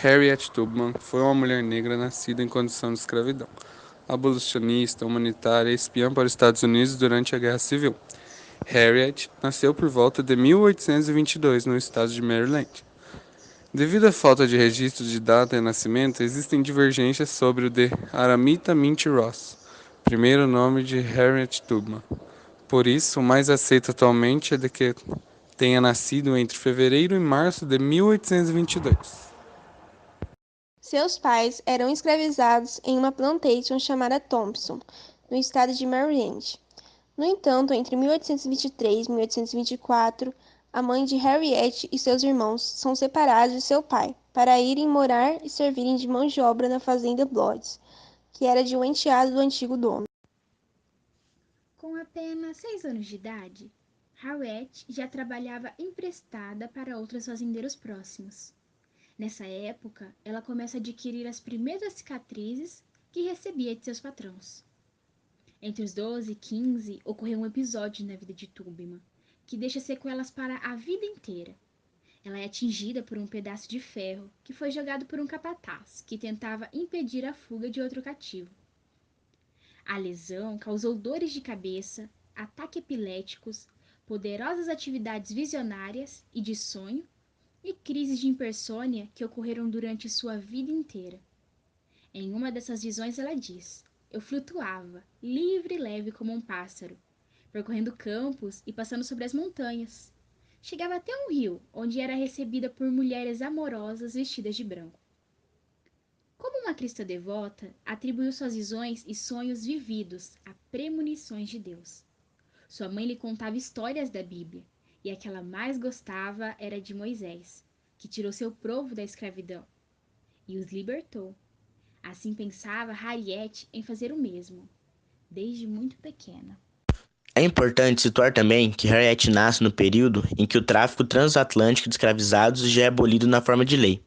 Harriet Tubman foi uma mulher negra nascida em condição de escravidão, abolicionista, humanitária e espiã para os Estados Unidos durante a Guerra Civil. Harriet nasceu por volta de 1822 no estado de Maryland. Devido à falta de registro de data de nascimento, existem divergências sobre o de Aramita Mint Ross, primeiro nome de Harriet Tubman. Por isso, o mais aceito atualmente é de que tenha nascido entre fevereiro e março de 1822. Seus pais eram escravizados em uma plantation chamada Thompson, no estado de Maryland. No entanto, entre 1823 e 1824, a mãe de Harriet e seus irmãos são separados de seu pai para irem morar e servirem de mão de obra na fazenda Bloods, que era de um enteado do antigo dono. Com apenas 6 anos de idade, Harriet já trabalhava emprestada para outros fazendeiros próximos. Nessa época, ela começa a adquirir as primeiras cicatrizes que recebia de seus patrões. Entre os 12 e 15, ocorreu um episódio na vida de Tubman, que deixa sequelas para a vida inteira. Ela é atingida por um pedaço de ferro que foi jogado por um capataz que tentava impedir a fuga de outro cativo. A lesão causou dores de cabeça, ataques epiléticos, poderosas atividades visionárias e de sonho e crises de hipersônia que ocorreram durante sua vida inteira. Em uma dessas visões ela diz: "Eu flutuava, livre e leve como um pássaro, percorrendo campos e passando sobre as montanhas. Chegava até um rio, onde era recebida por mulheres amorosas vestidas de branco." Como uma cristã devota, atribuiu suas visões e sonhos vividos a premonições de Deus. Sua mãe lhe contava histórias da Bíblia, e a que ela mais gostava era de Moisés, que tirou seu povo da escravidão e os libertou. Assim pensava Harriet em fazer o mesmo, desde muito pequena. É importante situar também que Harriet nasce no período em que o tráfico transatlântico de escravizados já é abolido na forma de lei,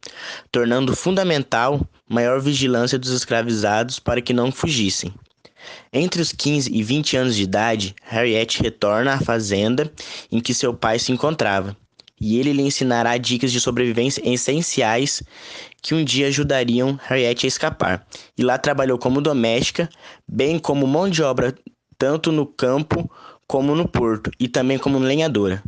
tornando fundamental maior vigilância dos escravizados para que não fugissem. Entre os 15 e 20 anos de idade, Harriet retorna à fazenda em que seu pai se encontrava, e ele lhe ensinará dicas de sobrevivência essenciais que um dia ajudariam Harriet a escapar. E lá trabalhou como doméstica, bem como mão de obra tanto no campo como no porto, e também como lenhadora.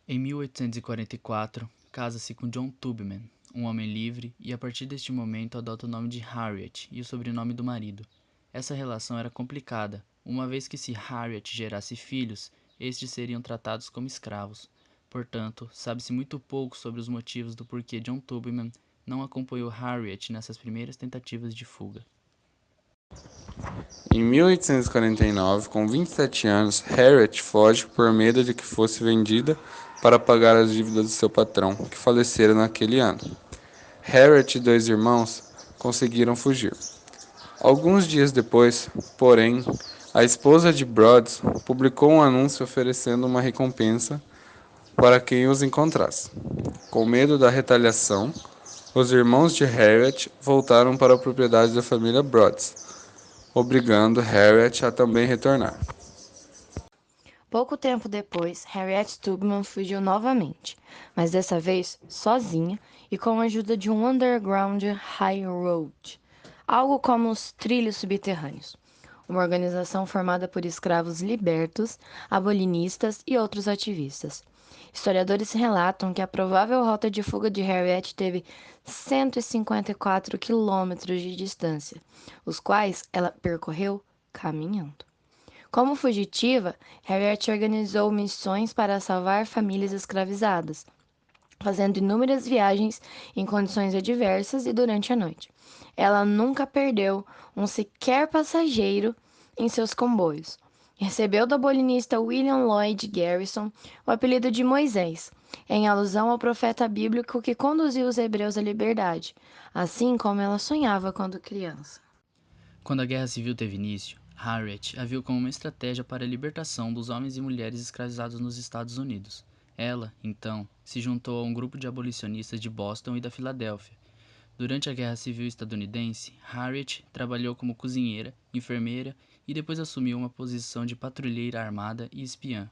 Em 1844, casa-se com John Tubman, um homem livre, e a partir deste momento adota o nome de Harriet e o sobrenome do marido. Essa relação era complicada, uma vez que se Harriet gerasse filhos, estes seriam tratados como escravos. Portanto, sabe-se muito pouco sobre os motivos do porquê John Tubman não acompanhou Harriet nessas primeiras tentativas de fuga. Em 1849, com 27 anos, Harriet foge por medo de que fosse vendida para pagar as dívidas do seu patrão, que falecera naquele ano. Harriet e dois irmãos conseguiram fugir. Alguns dias depois, porém, a esposa de Broads publicou um anúncio oferecendo uma recompensa para quem os encontrasse. Com medo da retaliação, os irmãos de Harriet voltaram para a propriedade da família Broads, obrigando Harriet a também retornar. Pouco tempo depois, Harriet Tubman fugiu novamente, mas dessa vez sozinha e com a ajuda de um Underground Railroad, algo como os trilhos subterrâneos, uma organização formada por escravos libertos, abolinistas e outros ativistas. Historiadores relatam que a provável rota de fuga de Harriet teve 154 quilômetros de distância, os quais ela percorreu caminhando. Como fugitiva, Harriet organizou missões para salvar famílias escravizadas, fazendo inúmeras viagens em condições adversas e durante a noite. Ela nunca perdeu um sequer passageiro em seus comboios. Recebeu do abolicionista William Lloyd Garrison o apelido de Moisés, em alusão ao profeta bíblico que conduziu os hebreus à liberdade, assim como ela sonhava quando criança. Quando a Guerra Civil teve início, Harriet a viu como uma estratégia para a libertação dos homens e mulheres escravizados nos Estados Unidos. Ela, então, se juntou a um grupo de abolicionistas de Boston e da Filadélfia. Durante a Guerra Civil estadunidense, Harriet trabalhou como cozinheira, enfermeira e depois assumiu uma posição de patrulheira armada e espiã.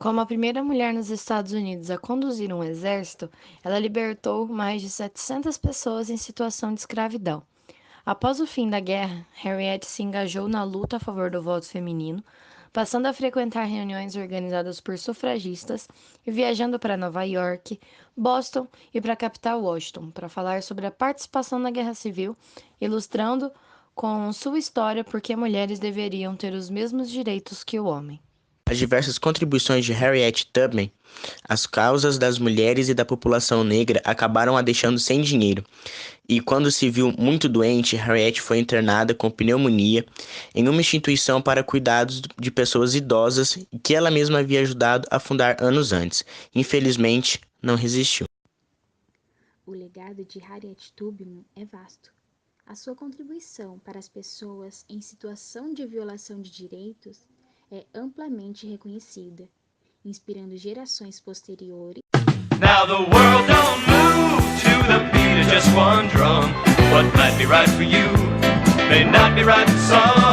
Como a primeira mulher nos Estados Unidos a conduzir um exército, ela libertou mais de 700 pessoas em situação de escravidão. Após o fim da guerra, Harriet se engajou na luta a favor do voto feminino, passando a frequentar reuniões organizadas por sufragistas e viajando para Nova York, Boston e para a capital Washington para falar sobre a participação na Guerra Civil, ilustrando com sua história por que mulheres deveriam ter os mesmos direitos que o homem. As diversas contribuições de Harriet Tubman às causas das mulheres e da população negra acabaram a deixando sem dinheiro, e quando se viu muito doente, Harriet foi internada com pneumonia em uma instituição para cuidados de pessoas idosas que ela mesma havia ajudado a fundar anos antes. Infelizmente, não resistiu. O legado de Harriet Tubman é vasto. A sua contribuição para as pessoas em situação de violação de direitos é amplamente reconhecida, inspirando gerações posteriores. Now the world don't move to the beat of just one drum. What might be right for you may not be right for some.